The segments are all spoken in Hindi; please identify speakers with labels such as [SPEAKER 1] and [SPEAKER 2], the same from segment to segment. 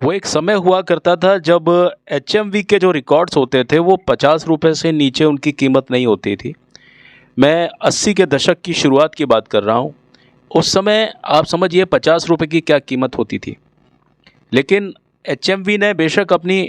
[SPEAKER 1] वो एक समय हुआ करता था जब एचएमवी के जो रिकॉर्ड्स होते थे वो 50 रुपए से नीचे उनकी कीमत नहीं होती थी। मैं 80 के दशक की शुरुआत की बात कर रहा हूँ। उस समय आप समझिए 50 रुपए की क्या कीमत होती थी। लेकिन एचएमवी ने बेशक अपनी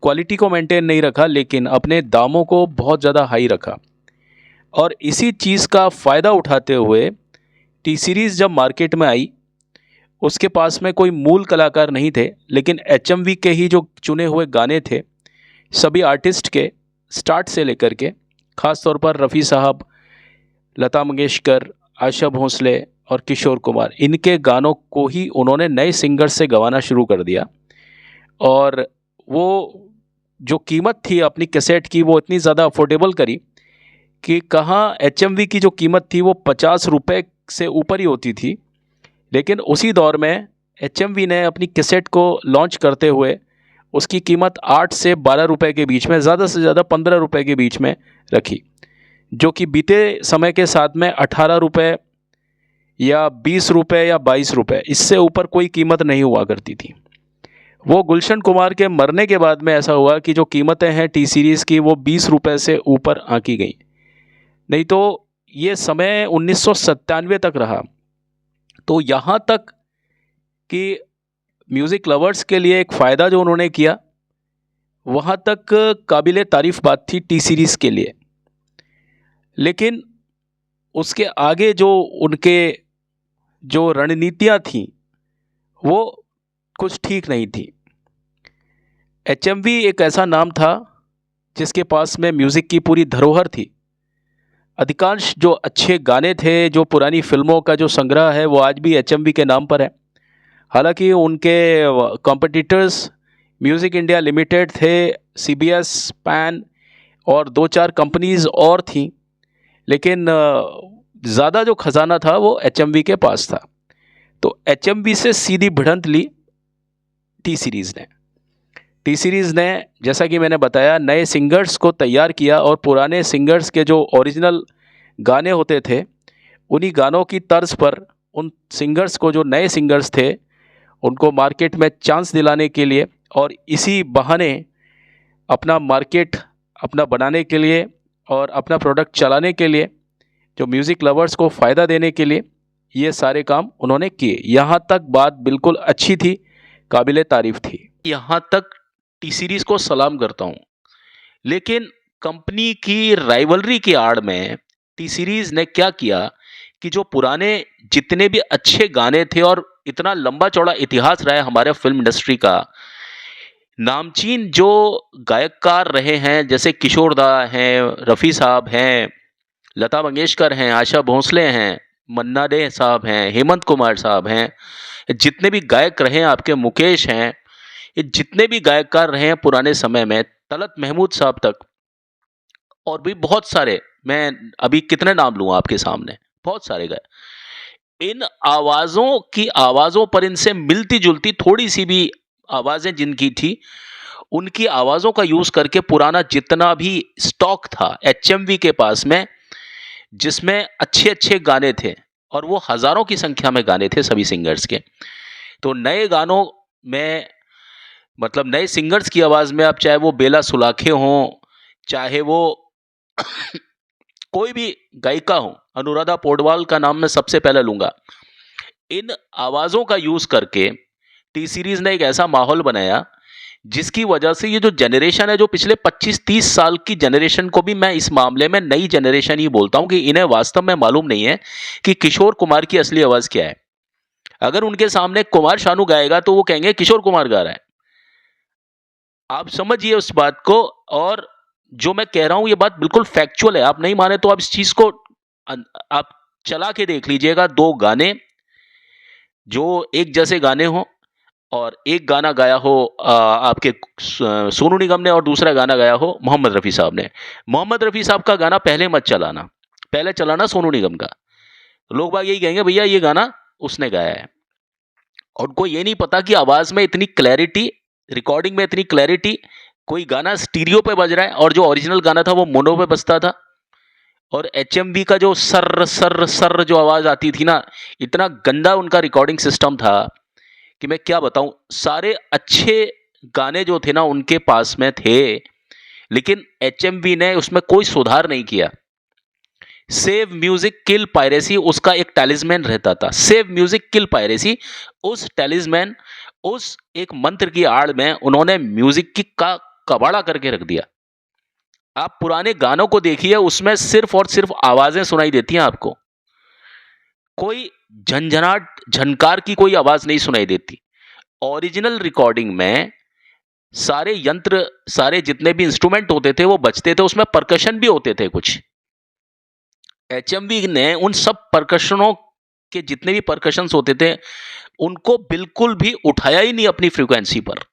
[SPEAKER 1] क्वालिटी को मेंटेन नहीं रखा, लेकिन अपने दामों को बहुत ज़्यादा हाई रखा। और इसी चीज़ का फ़ायदा उठाते हुए टी सीरीज़ जब मार्केट में आई, उसके पास में कोई मूल कलाकार नहीं थे, लेकिन एचएमवी के ही जो चुने हुए गाने थे, सभी आर्टिस्ट के स्टार्ट से लेकर के, ख़ास तौर पर रफ़ी साहब, लता मंगेशकर, आशा भोसले और किशोर कुमार, इनके गानों को ही उन्होंने नए सिंगर से गवाना शुरू कर दिया। और वो जो कीमत थी अपनी कैसेट की, वो इतनी ज़्यादा अफोर्डेबल करी कि कहाँ एचएमवी की जो कीमत थी वो 50 रुपए से ऊपर ही होती थी। लेकिन उसी दौर में एचएमवी ने अपनी कैसेट को लॉन्च करते हुए उसकी कीमत 8 से 12 रुपए के बीच में, ज़्यादा से ज़्यादा 15 रुपए के बीच में रखी, जो कि बीते समय के साथ में 18 रुपए या 20 रुपए या 22 रुपए, इससे ऊपर कोई कीमत नहीं हुआ करती थी। वो गुलशन कुमार के मरने के बाद में ऐसा हुआ कि जो कीमतें हैं टी सीरीज़ की वो 20 रुपए से ऊपर आंकी गई। नहीं तो ये समय 1997 तक रहा। तो यहाँ तक कि म्यूज़िक लवर्स के लिए एक फ़ायदा जो उन्होंने किया, वहाँ तक काबिले तारीफ़ बात थी टी सीरीज़ के लिए। लेकिन उसके आगे जो उनके जो रणनीतियाँ थीं, वो कुछ ठीक नहीं थी। एचएमवी एक ऐसा नाम था जिसके पास में म्यूज़िक की पूरी धरोहर थी। अधिकांश जो अच्छे गाने थे, जो पुरानी फ़िल्मों का जो संग्रह है, वो आज भी एचएमवी के नाम पर है। हालांकि उनके कॉम्पिटिटर्स म्यूज़िक इंडिया लिमिटेड थे, सीबीएस, पैन और 2-4 कंपनीज़ और थीं, लेकिन ज़्यादा जो ख़जाना था वो एचएमवी के पास था। तो एचएमवी से सीधी भिड़ंत ली टी सीरीज़ ने। टी सीरीज़ ने, जैसा कि मैंने बताया, नए सिंगर्स को तैयार किया और पुराने सिंगर्स के जो ओरिजिनल गाने होते थे, उन्हीं गानों की तर्ज पर उन सिंगर्स को, जो नए सिंगर्स थे, उनको मार्केट में चांस दिलाने के लिए और इसी बहाने अपना मार्केट अपना बनाने के लिए और अपना प्रोडक्ट चलाने के लिए, जो म्यूज़िक लवर्स को फ़ायदा देने के लिए, ये सारे काम उन्होंने किए। यहाँ तक बात बिल्कुल अच्छी थी, काबिले तारीफ़ थी। यहाँ तक टी सीरीज़ को सलाम करता हूँ। लेकिन कंपनी की राइवलरी की आड़ में टी सीरीज़ ने क्या किया कि जो पुराने जितने भी अच्छे गाने थे, और इतना लंबा चौड़ा इतिहास रहा है हमारे फिल्म इंडस्ट्री का, नामचीन जो गायककार रहे हैं, जैसे किशोर दा हैं, रफ़ी साहब हैं, लता मंगेशकर हैं, आशा भोसले हैं, मन्ना डे साहब हैं, हेमंत कुमार साहब हैं, जितने भी गायक रहे हैं, आपके मुकेश हैं, ये जितने भी गायककार रहे हैं पुराने समय में, तलत महमूद साहब तक, और भी बहुत सारे, मैं अभी कितने नाम लूँ आपके सामने, बहुत सारे गए। इन आवाज़ों की आवाज़ों पर इनसे मिलती-जुलती थोड़ी-सी भी आवाज़ें जिनकी थी, उनकी आवाज़ों का यूज़ करके पुराना जितना भी स्टॉक था एचएमवी के पास में, जिसमें अच्छे-अच्छे गाने थे, और वो हज़ारों की संख्या में गाने थे सभी सिंगर्स के। तो नए गानों में, मतलब नए सिंगर्स की आवाज़ में, आप चाहे वो बेला सुलाखे हों, चाहे वो कोई भी गायिका हो, अनुराधा पौडवाल का नाम मैं सबसे पहले लूँगा। इन आवाज़ों का यूज़ करके टी सीरीज़ ने एक ऐसा माहौल बनाया, जिसकी वजह से ये जो जनरेशन है, जो पिछले 25-30 साल की जनरेशन को भी मैं इस मामले में नई जनरेशन ही बोलता हूँ, कि इन्हें वास्तव में मालूम नहीं है कि किशोर कुमार की असली आवाज़ क्या है। अगर उनके सामने कुमार शानू गाएगा तो वो कहेंगे किशोर कुमार गा रहा है। आप समझिए उस बात को। और जो मैं कह रहा हूं, ये बात बिल्कुल फैक्चुअल है। आप नहीं माने तो आप इस चीज को आप चला के देख लीजिएगा। 2 गाने जो एक जैसे गाने हो, और एक गाना गाया हो आपके सोनू निगम ने, और दूसरा गाना गाया हो मोहम्मद रफ़ी साहब ने। मोहम्मद रफ़ी साहब का गाना पहले मत चलाना, पहले चलाना सोनू निगम का। लोग बाग यही कहेंगे भैया ये गाना उसने गाया है। और उनको ये नहीं पता कि आवाज़ में इतनी क्लैरिटी, रिकॉर्डिंग में इतनी क्लैरिटी, कोई गाना स्टीरियो पे बज रहा है और जो ओरिजिनल गाना था वो मोनो पे बजता था। और एचएमवी का जो सर्र सर्र सर्र जो आवाज़ आती थी ना, इतना गंदा उनका रिकॉर्डिंग सिस्टम था कि मैं क्या बताऊं, सारे अच्छे गाने जो थे ना उनके पास में थे, लेकिन एचएमवी ने उसमें कोई सुधार नहीं किया। सेव म्यूजिक किल पायरेसी उसका एक टैलिस्मैन रहता था। सेव म्यूजिक किल पायरेसी, उस टैलिस्मैन, उस एक मंत्र की आड़ में उन्होंने म्यूजिक की का कबाड़ा करके रख दिया। आप पुराने गानों को देखिए, उसमें सिर्फ और सिर्फ आवाजें सुनाई देती हैं आपको, कोई झंझनाट झनकार की कोई आवाज नहीं सुनाई देती। ओरिजिनल रिकॉर्डिंग में सारे यंत्र, सारे जितने भी इंस्ट्रूमेंट होते थे वो बजते थे, उसमें परकशन भी होते थे कुछ। एचएमवी ने उन सब परकशनों के जितने भी परकशंस होते थे उनको बिल्कुल भी उठाया ही नहीं अपनी फ्रीक्वेंसी पर।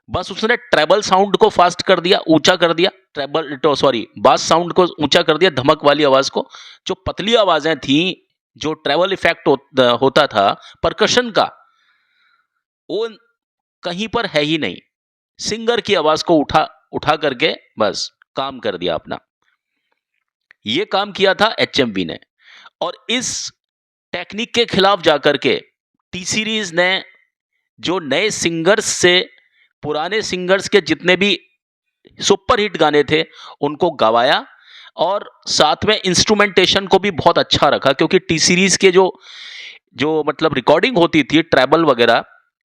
[SPEAKER 1] बस उसने ट्रेबल साउंड को फास्ट कर दिया, ऊंचा कर दिया, ट्रेबल तो सॉरी बास साउंड को ऊंचा कर दिया, धमक वाली आवाज को। जो पतली आवाजें थी, जो ट्रेवल इफेक्ट होता था परकशन का, वो कहीं पर है ही नहीं। सिंगर की आवाज को उठा उठा करके बस काम कर दिया अपना। ये काम किया था एचएमवी ने, और इस टेक्निक के खिलाफ जाकर के टी सीरीज ने जो नए सिंगर्स से पुराने सिंगर्स के जितने भी सुपर हिट गाने थे उनको गवाया, और साथ में इंस्ट्रूमेंटेशन को भी बहुत अच्छा रखा, क्योंकि टी सीरीज के जो जो मतलब रिकॉर्डिंग होती थी ट्रैबल वगैरह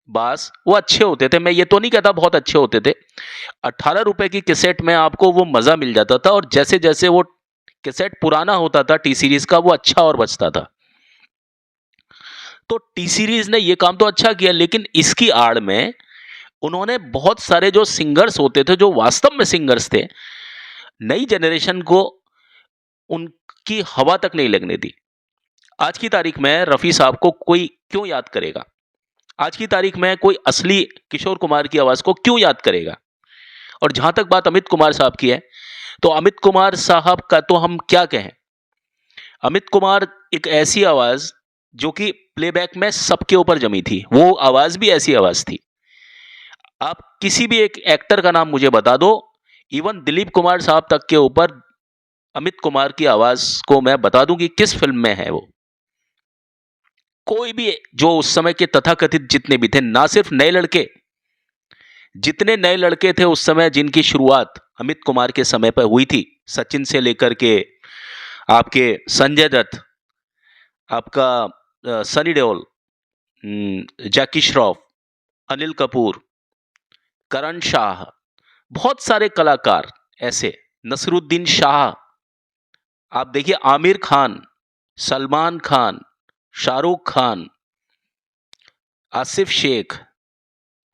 [SPEAKER 1] बास, वो अच्छे होते थे। मैं ये तो नहीं कहता बहुत अच्छे होते थे। 18 रुपए की कैसेट में आपको वो मजा मिल जाता था, और जैसे जैसे वो कैसेट पुराना होता था टी सीरीज का, वो अच्छा और बचता था। तो टी सीरीज ने ये काम तो अच्छा किया, लेकिन इसकी आड़ में उन्होंने बहुत सारे जो सिंगर्स होते थे, जो वास्तव में सिंगर्स थे, नई जनरेशन को उनकी हवा तक नहीं लगने दी। आज की तारीख में रफी साहब को कोई क्यों याद करेगा? आज की तारीख में कोई असली किशोर कुमार की आवाज को क्यों याद करेगा? और जहां तक बात अमित कुमार साहब की है, तो अमित कुमार साहब का तो हम क्या कहें। अमित कुमार एक ऐसी आवाज जो कि प्लेबैक में सबके ऊपर जमी थी, वो आवाज भी ऐसी आवाज थी। आप किसी भी एक एक्टर का नाम मुझे बता दो, इवन दिलीप कुमार साहब तक के ऊपर अमित कुमार की आवाज को मैं बता दूं कि किस फिल्म में है वो। कोई भी जो उस समय के तथाकथित जितने भी थे, ना सिर्फ नए लड़के, जितने नए लड़के थे उस समय जिनकी शुरुआत अमित कुमार के समय पर हुई थी, सचिन से लेकर के आपके संजय दत्त, आपका सनी देओल, जैकी श्रॉफ, अनिल कपूर, करण शाह, बहुत सारे कलाकार ऐसे, नसरुद्दीन शाह, आप देखिए आमिर खान, सलमान खान, शाहरुख खान, आसिफ शेख।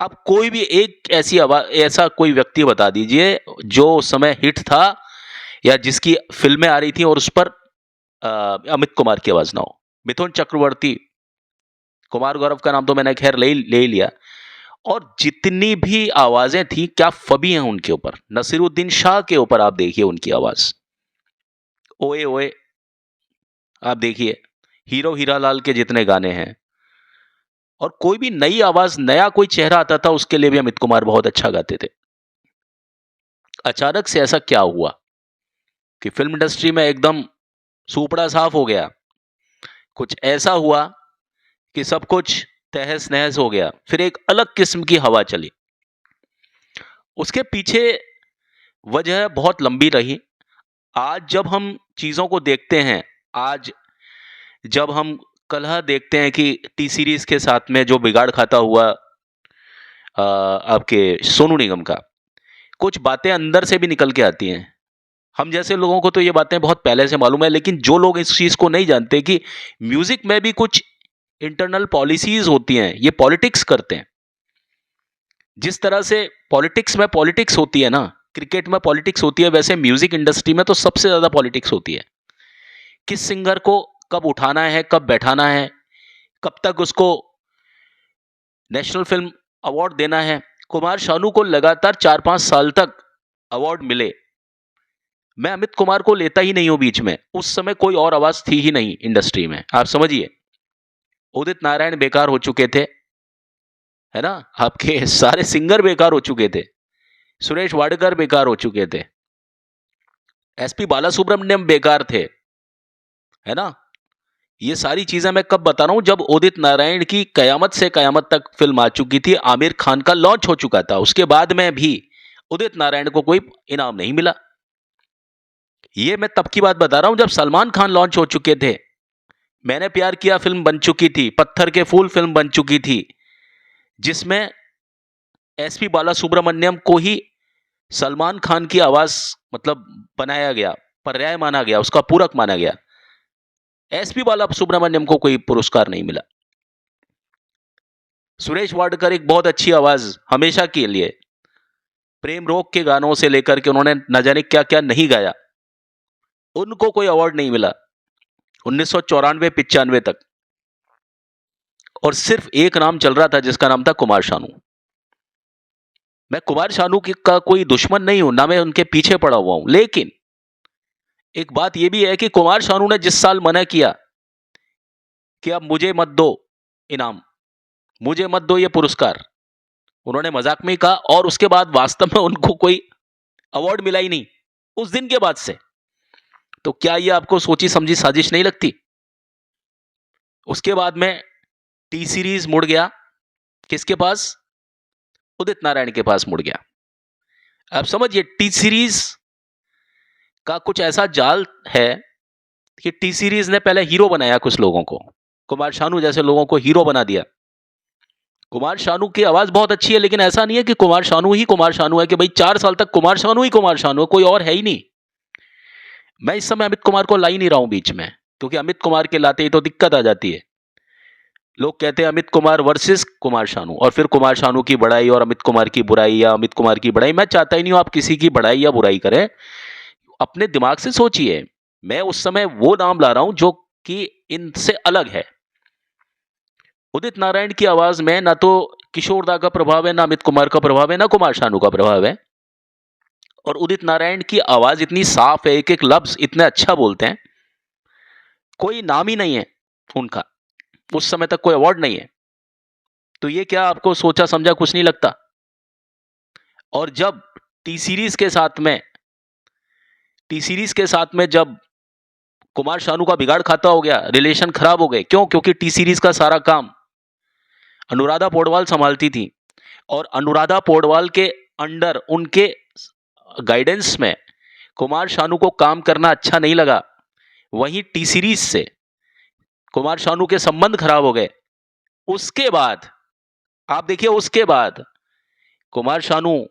[SPEAKER 1] आप कोई भी एक ऐसी आवाज, ऐसा कोई व्यक्ति बता दीजिए जो उस समय हिट था या जिसकी फिल्में आ रही थी और उस पर अमित कुमार की आवाज ना हो। मिथुन चक्रवर्ती, कुमार गौरव का नाम तो मैंने खैर ले ही लिया, और जितनी भी आवाजें थी क्या फबी हैं उनके ऊपर। नसीरुद्दीन शाह के ऊपर आप देखिए उनकी आवाज, ओए ओए, आप देखिए हीरो हीरालाल के जितने गाने हैं, और कोई भी नई आवाज, नया कोई चेहरा आता था उसके लिए भी अमित कुमार बहुत अच्छा गाते थे। अचानक से ऐसा क्या हुआ कि फिल्म इंडस्ट्री में एकदम सूपड़ा साफ हो गया? कुछ ऐसा हुआ कि सब कुछ तहस नहस हो गया, फिर एक अलग किस्म की हवा चली। उसके पीछे वजह बहुत लंबी रही। आज जब हम चीजों को देखते हैं, आज जब हम कलह देखते हैं कि टी सीरीज के साथ में जो बिगाड़ खाता हुआ आपके सोनू निगम का, कुछ बातें अंदर से भी निकल के आती हैं। हम जैसे लोगों को तो ये बातें बहुत पहले से मालूम है, लेकिन जो लोग इस चीज को नहीं जानते कि म्यूजिक में भी कुछ इंटरनल पॉलिसीज होती हैं, ये पॉलिटिक्स करते हैं। जिस तरह से पॉलिटिक्स में पॉलिटिक्स होती है ना, क्रिकेट में पॉलिटिक्स होती है, वैसे म्यूजिक इंडस्ट्री में तो सबसे ज्यादा पॉलिटिक्स होती है। किस सिंगर को कब उठाना है, कब बैठाना है, कब तक उसको नेशनल फिल्म अवार्ड देना है। कुमार शानू को लगातार 4-5 साल तक अवार्ड मिले, मैं अमित कुमार को लेता ही नहीं हूं बीच में। उस समय कोई और आवाज थी ही नहीं इंडस्ट्री में, आप समझिए। उदित नारायण बेकार हो चुके थे, है ना, आपके सारे सिंगर बेकार हो चुके थे, सुरेश वाडकर बेकार हो चुके थे, एसपी बालासुब्रमण्यम बेकार थे, है ना, ये सारी चीजें मैं कब बता रहा हूं, जब उदित नारायण की कयामत से कयामत तक फिल्म आ चुकी थी, आमिर खान का लॉन्च हो चुका था, उसके बाद में भी उदित नारायण को कोई इनाम नहीं मिला। ये मैं तब की बात बता रहा हूं जब सलमान खान लॉन्च हो चुके थे। मैंने प्यार किया फिल्म बन चुकी थी, पत्थर के फूल फिल्म बन चुकी थी, जिसमें एसपी बालासुब्रमण्यम को ही सलमान खान की आवाज मतलब बनाया गया, पर्याय माना गया, उसका पूरक माना गया। एसपी बालासुब्रमण्यम को कोई पुरस्कार नहीं मिला। सुरेश वाडकर एक बहुत अच्छी आवाज हमेशा के लिए, प्रेम रोग के गानों से लेकर के उन्होंने न जाने क्या क्या नहीं गाया, उनको कोई अवार्ड नहीं मिला 1994-95 तक। और सिर्फ एक नाम चल रहा था जिसका नाम था कुमार शानू। मैं कुमार शानू का कोई दुश्मन नहीं हूं, ना मैं उनके पीछे पड़ा हुआ हूं, लेकिन एक बात यह भी है कि कुमार शानू ने जिस साल मना किया कि अब मुझे मत दो इनाम, मुझे मत दो ये पुरस्कार, उन्होंने मजाक में ही कहा, और उसके बाद वास्तव में उनको कोई अवार्ड मिला ही नहीं उस दिन के बाद से। तो क्या ये आपको सोची समझी साजिश नहीं लगती? उसके बाद में टी सीरीज मुड़ गया, किसके पास? उदित नारायण के पास मुड़ गया। अब समझिए टी सीरीज का कुछ ऐसा जाल है कि टी सीरीज ने पहले हीरो बनाया कुछ लोगों को, कुमार शानू जैसे लोगों को हीरो बना दिया। कुमार शानू की आवाज बहुत अच्छी है, लेकिन ऐसा नहीं है कि कुमार शानू ही कुमार शानू है, कि भाई 4 साल तक कुमार शानू ही कुमार शानू है, कोई और है ही नहीं। मैं इस समय अमित कुमार को ला ही नहीं रहा हूं बीच में, क्योंकि अमित कुमार के लाते ही तो दिक्कत आ जाती है। लोग कहते हैं अमित कुमार वर्सेस कुमार शानू, और फिर कुमार शानू की बड़ाई और अमित कुमार की बुराई, या अमित कुमार की बड़ाई। मैं चाहता ही नहीं हूं आप किसी की बड़ाई या बुराई करें, अपने दिमाग से सोचिए। मैं उस समय वो नाम ला रहा हूं जो कि इनसे अलग है। उदित नारायण की आवाज में ना तो किशोर दा का प्रभाव है, ना अमित कुमार का प्रभाव है, ना कुमार शानू का प्रभाव है। और उदित नारायण की आवाज इतनी साफ है, एक एक लफ्ज इतने अच्छा बोलते हैं, कोई नाम ही नहीं है उनका, उस समय तक कोई अवार्ड नहीं है। तो ये क्या आपको सोचा समझा कुछ नहीं लगता? और जब टी सीरीज के साथ में जब कुमार शानू का बिगाड़ खाता हो गया, रिलेशन खराब हो गए, क्यों? क्योंकि टी सीरीज का सारा काम अनुराधा पौडवाल संभालती थी, और अनुराधा पौडवाल के अंडर उनके गाइडेंस में कुमार शानू को काम करना अच्छा नहीं लगा। वहीं टी सीरीज से कुमार शानू के संबंध खराब हो गए। उसके बाद आप देखिए, उसके बाद कुमार शानू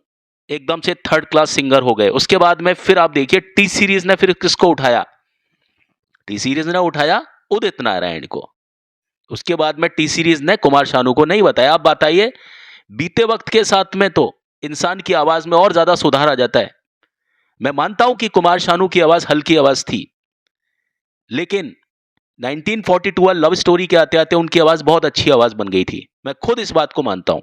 [SPEAKER 1] एकदम से थर्ड क्लास सिंगर हो गए। उसके बाद में फिर आप देखिए टी सीरीज ने फिर किसको उठाया? टी सीरीज ने उठाया उदित नारायण को। उसके बाद में टी सीरीज ने कुमार शानू को नहीं बताया। आप बताइए, बीते वक्त के साथ में तो इंसान की आवाज में और ज्यादा सुधार आ जाता है। मैं मानता हूं कि कुमार शानू की आवाज हल्की आवाज थी, लेकिन 1942 लव स्टोरी के आते आते उनकी आवाज बहुत अच्छी आवाज बन गई थी। मैं खुद इस बात को मानता हूं।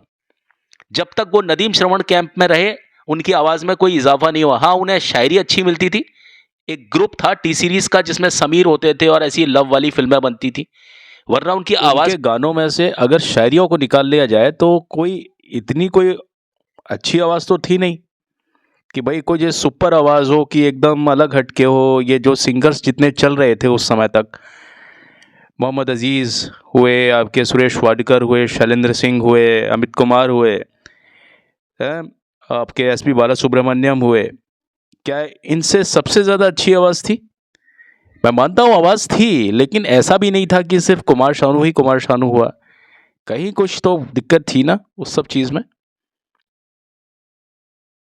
[SPEAKER 1] जब तक वो नदीम श्रवण कैंप में रहे, उनकी आवाज में कोई इजाफा नहीं हुआ। हाँ, उन्हें शायरी अच्छी मिलती थी। एक ग्रुप था टी सीरीज का जिसमें समीर होते थे और ऐसी लव वाली फिल्में बनती थी, वरना उनकी आवाज
[SPEAKER 2] उनके गानों में से अगर शायरियों को निकाल लिया जाए तो कोई इतनी कोई अच्छी आवाज तो थी नहीं कि भाई कोई जो सुपर आवाज हो कि एकदम अलग हटके हो। ये जो सिंगर्स जितने चल रहे थे उस समय तक, मोहम्मद अजीज हुए, आपके सुरेश वाडकर हुए, शैलेंद्र सिंह हुए, अमित कुमार हुए, हैं, आपके एसपी बालासुब्रमण्यम हुए, क्या इनसे सबसे ज़्यादा अच्छी आवाज़ थी? मैं मानता हूँ आवाज़ थी, लेकिन ऐसा भी नहीं था कि सिर्फ कुमार शानू ही कुमार शानू हुआ। कहीं कुछ तो दिक्कत थी ना उस सब चीज़ में।